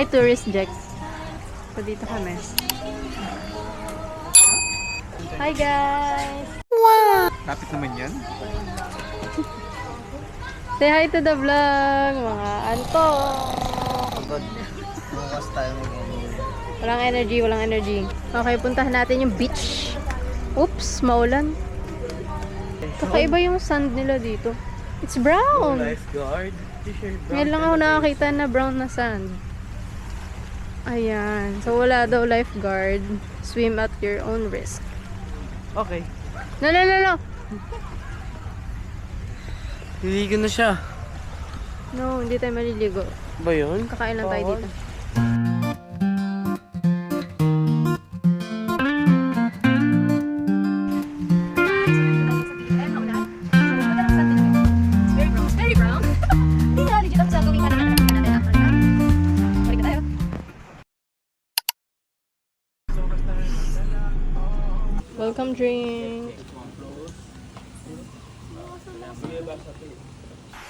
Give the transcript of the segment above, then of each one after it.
Hi, Tourist Jack. So, dito kami. Hi, guys! Lapit naman yan. Say hi to the vlog, mga anto. Pagod. Bukas tayo Walang energy, walang energy. Okay, puntahan natin yung beach. Oops, maulan. Kakaiba yung sand nila dito. It's brown. Lifeguard. Ngayon lang ako nakakita na brown na sand. Ayan. So, wala daw lifeguard. Swim at your own risk. Okay. No, no, no, no. Liligo na siya. No, hindi tayo maliligo. Ba yun? Kakain lang tayo dito. Very brown. Hindi na, legit ako sa gawin ka naman natin after that. Balik na tayo. Welcome drink.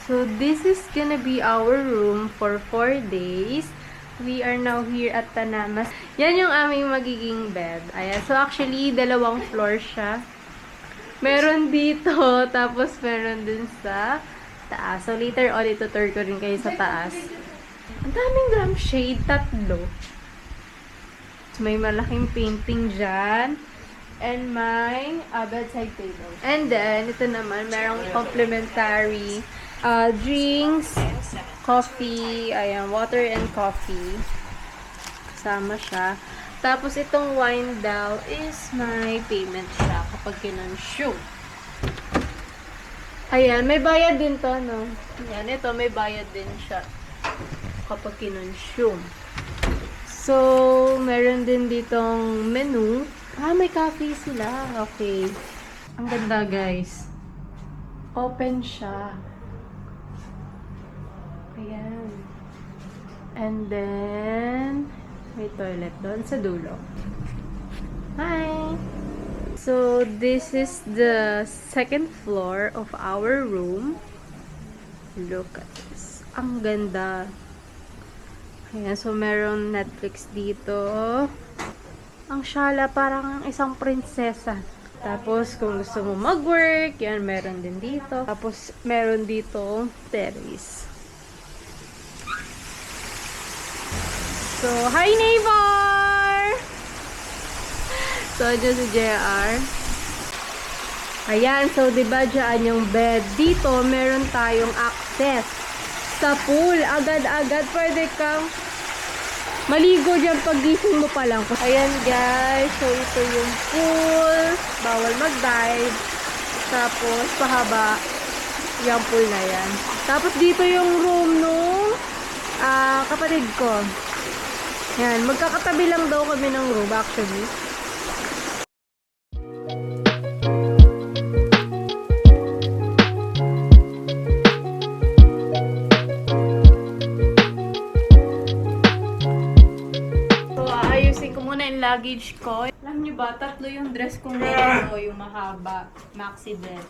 So this is gonna be our room for 4 days. We are now here at Tanamas. Yan yung aming magiging bed. Ayan. So actually, 2 floor siya. Meron dito, tapos meron dun sa taas. So later on, itutur ko rin kayo sa taas. Ang daming lampshade, 3. So, may malaking painting dyan. And my bedside table. And then, ito naman, merong complimentary drinks, coffee, ayan, water and coffee. Kasama siya. Tapos, itong wine daw is my payment siya kapag kinonsume. Ayan, may bayad din to, no? Ayan, ito, may bayad din siya kapag kinonsume. So, meron din ditong menu. May coffee sila. Okay. Ang ganda, guys. Open siya. Ayan. And then, may toilet doon sa dulo. Hi! So, this is the 2nd floor of our room. Look at this. Ang ganda. Ayan, so meron Netflix dito. Ang shala, parang isang prinsesa. Tapos, kung gusto mo mag-work, yan, meron din dito. Tapos, meron dito terrace. So, hi neighbor! So, dyan si JR. Ayan, so, diba dyan yung bed? Dito, meron tayong access sa pool. Agad-agad, pwede kang maligo dyan paggising mo pa lang. Ayan guys, so ito yung pool. Bawal mag-dive. Tapos, pahaba yung pool na yan. Tapos, dito yung room nung kapatid ko. Yan, magkakatabi lang daw kami ng room actually. Luggage ko. Alam niyo ba, 3 yung dress kong ngayon ko, yung mahaba, maxi dress.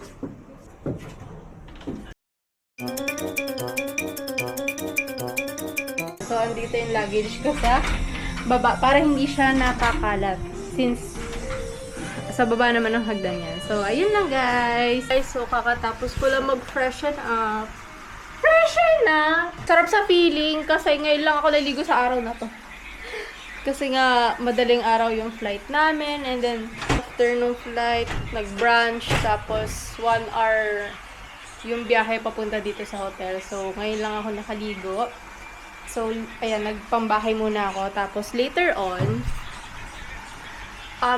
So, andito yung luggage ko sa baba, para hindi siya nakakalat. Since, sa baba naman ang hagdan yan. So, ayun lang guys. So, kakatapos ko lang mag-freshen up. Freshen na! Sarap sa feeling, kasi ngayon lang ako naligo sa araw na to. Kasi nga, madaling araw yung flight namin. And then, afternoon flight, nag-brunch. Tapos, 1 hour yung biyahe papunta dito sa hotel. So, ngayon lang ako nakaligo. So, ayan, nagpambahay muna ako. Tapos, later on,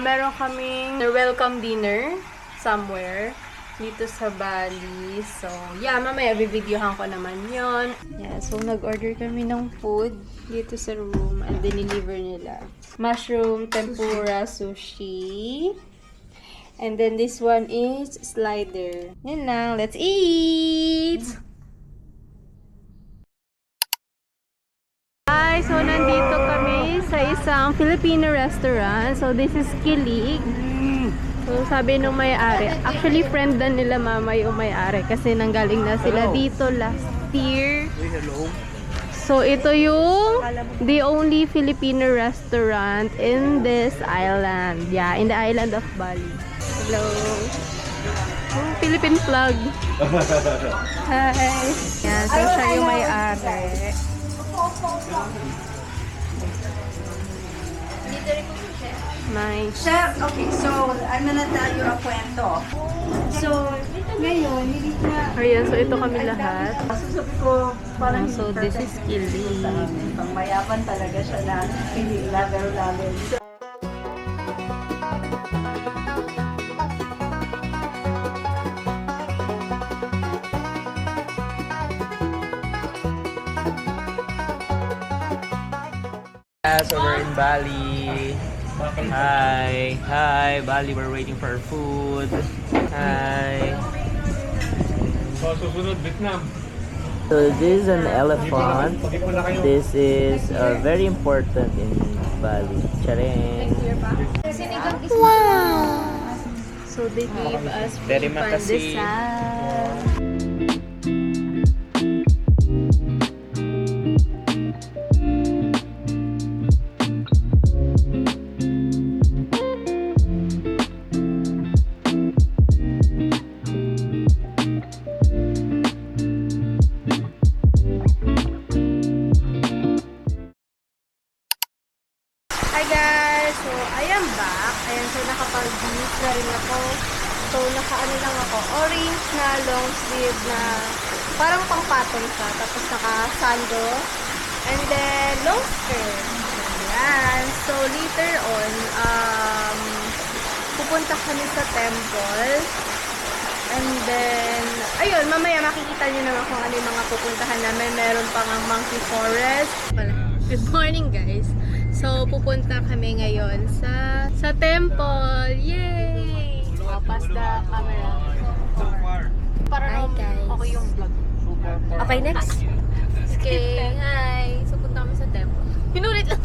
meron kaming welcome dinner somewhere dito sa Bali. So, yeah, mamaya bibidyohan ko naman yon. Yeah, so nag-order kami ng food dito sa room and dineliver nila. Mushroom, tempura, sushi. And then this one is slider. Yan lang, let's eat! Hi, so nandito kami sa isang Filipino restaurant. So this is Kilig. So, sabi nung may-ari, actually friend na nila mama yung may-ari kasi nanggaling na sila dito last year. Hello. So, ito yung the only Filipino restaurant in this island. Yeah, in the island of Bali. Hello. Oh, Philippine flag. Hi. Yeah, so siya yung may-ari. Nice. Chef, okay, so I'm gonna tell you a kwento. So, ngayon, hindi na... Ayan, so ito kami lahat. So, sabi ko, parang So, this is Kili. pang mayapan talaga siya na hindi level namin. So, So we're in Bali. Hi. Hi, Bali. We're waiting for our food. Hi. So this is an elephant. This is very important in Bali. Charing. So, they gave us Very free makasi. pandesal. Hi guys! So, I am back. Ayan, so nakapag-beach na rin ako. So, naka-ano lang ako, orange na long sleeve na parang pang-patong siya. Tapos naka-sando. And then, long skirt. Ayan. So, later on, pupunta kami sa temple. And then, ayun, mamaya makikita nyo naman kung ano yung mga pupuntahan namin. Meron pang ang Monkey Forest. Good morning, guys. So, pupunta kami ngayon sa temple. Yay! Pass the camera. Para okay yung vlog. Okay, next. Okay, hi. So, punta kami sa temple. Pinulit lang.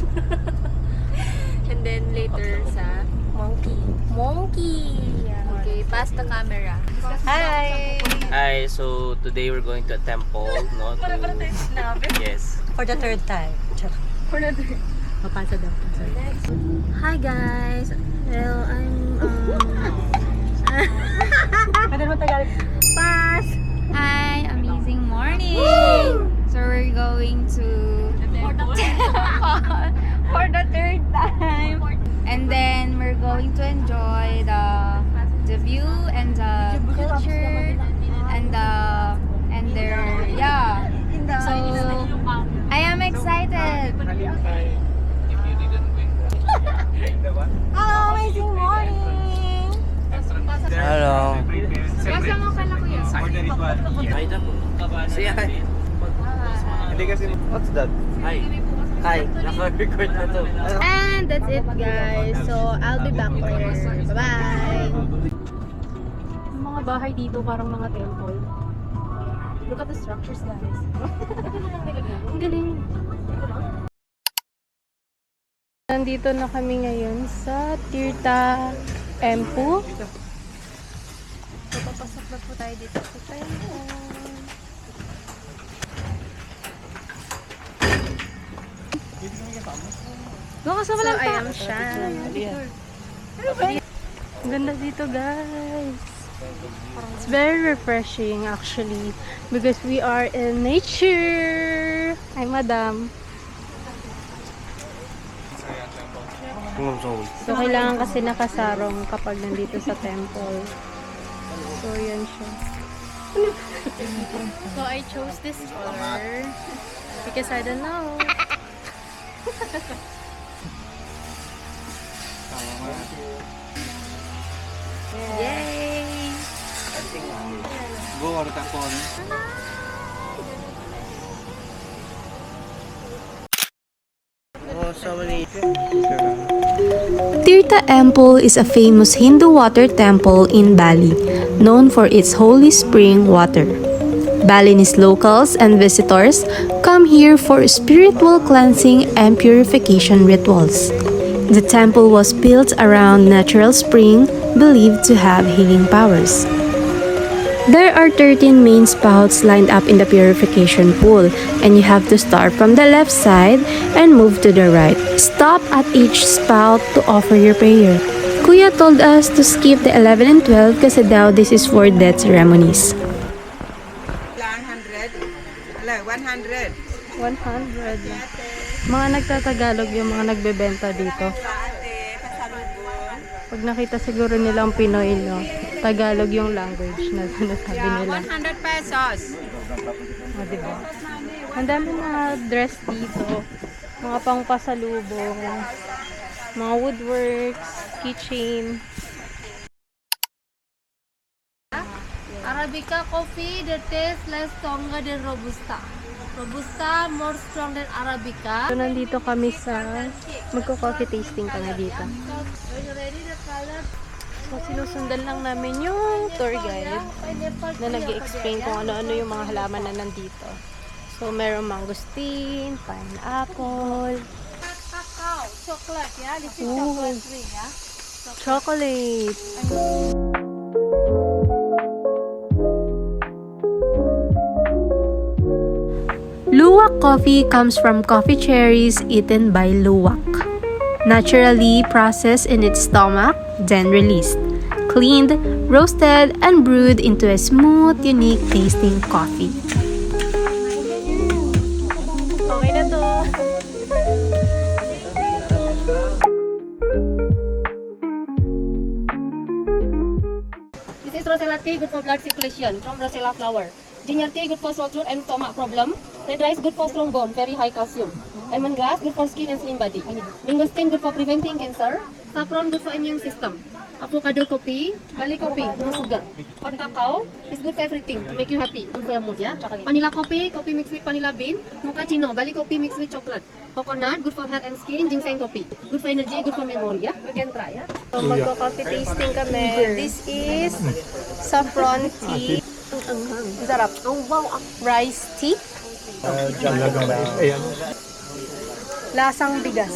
And then, later sa Monkey. Okay, pass the camera. Hi! Hi. So today we're going to a temple. No? Yes. for the third time. Papasa daw. Hi guys! Well, I'm Pass! Hi, amazing morning. So we're going to for the third time, and then we're going to enjoy the view and the culture and their So I am excited. Hello, amazing morning. Hello. Nasa mo pala kuya? Hi na po. Say hi. Hindi kasi. What's that? Hi. Hi. Naka-record na to. And that's it guys. So, I'll be back later. Bye-bye! Yung mga bahay dito parang mga temple. Look at the structures guys. Ang galing. Nandito na kami ngayon sa Tirtha Empu. So, papasok na po tayo dito sa temple. So, I am Shan. Ang ganda dito, guys. It's very refreshing, actually, because we are in nature. Hi, madam. So, kailangan kasi nakasarong kapag nandito sa temple. So, yan siya. So, I chose this color because I don't know. Yay! Oh, so many. Tirtha Temple is a famous Hindu water temple in Bali, known for its holy spring water. Balinese locals and visitors come here for spiritual cleansing and purification rituals. The temple was built around natural spring believed to have healing powers. There are 13 main spouts lined up in the purification pool, and you have to start from the left side and move to the right. Stop at each spout to offer your prayer. Kuya told us to skip the 11 and 12 kasi daw this is for death ceremonies. 100. Ala, 100. 100. Mga nagtatagalog yung mga nagbebenta dito. Ate, pasalubong. Pag nakita siguro nilang Pinoy, no? Tagalog yung language na sinasabi nila. 100 pesos. O, diba? Ang dami na dress dito. Mga pangpasalubong. Mga woodworks, keychain. Arabica coffee, the taste less stronger than Robusta. Robusta more strong than Arabica. So, nandito kami sa magko-coffee tasting kami dito. Are you ready? The color So, sinusundan lang namin yung tour guide na nag-explain kung ano-ano yung mga halaman na nandito. So, merong mangosteen, pineapple, cacao, chocolate, yeah? This is Ooh. chocolate free, yeah? chocolate. Luwak coffee comes from coffee cherries eaten by luwak. Naturally processed in its stomach, then released. Cleaned, roasted, and brewed into a smooth, unique tasting coffee. Okay na to. This is Rosella tea, good for blood circulation from Rosella flower. Ginger tea, good for sore throat and stomach problem. Red rice, good for strong bone, very high calcium. Lemongrass, good for skin and slim body. Mangosteen, good for preventing cancer. Saffron, good for immune system. Avocado coffee, Bali coffee, no sugar. Hot cacao is good for everything, to make you happy, good for your mood, yeah? Vanilla coffee, coffee mixed with vanilla bean. Mochaccino, Bali coffee mixed with chocolate. Coconut, good for health and skin. Ginseng coffee, good for energy, good for memory, yeah? You can try, yeah? So, magko-coffee tasting kami. This is saffron tea. Ang sarap. Oh, wow. Rice tea. Lasang bigas.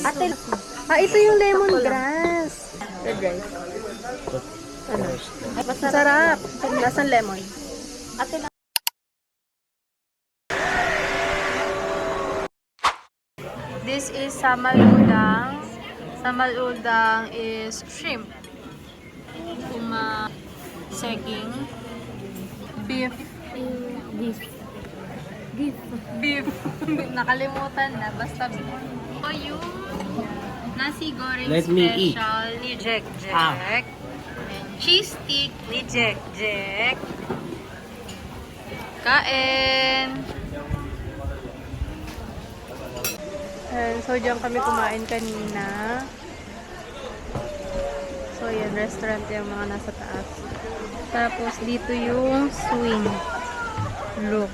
Ito yung lemongrass. Red rice. Ano? Masarap. Lasang lemon. This is samal udang. Samal udang is shrimp. Saging. Beef. Beef. Nakalimutan na. Basta beef. O yung nasi goreng Let me eat. special ni Jack Jack. And cheese stick ni Jack Jack. Kain! And so, diyan kami kumain kanina. So, yan, restaurant yung mga nasa taas. Tapos, dito yung swing. Look.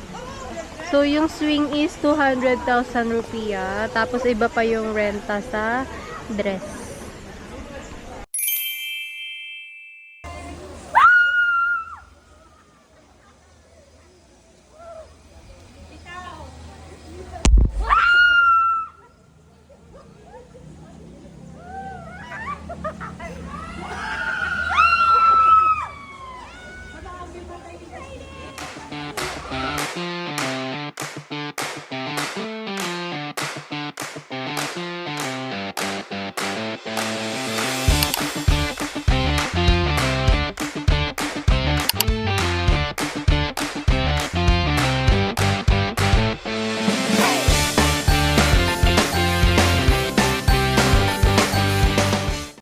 So, yung swing is 200,000 rupiah. Tapos, iba pa yung renta sa dress.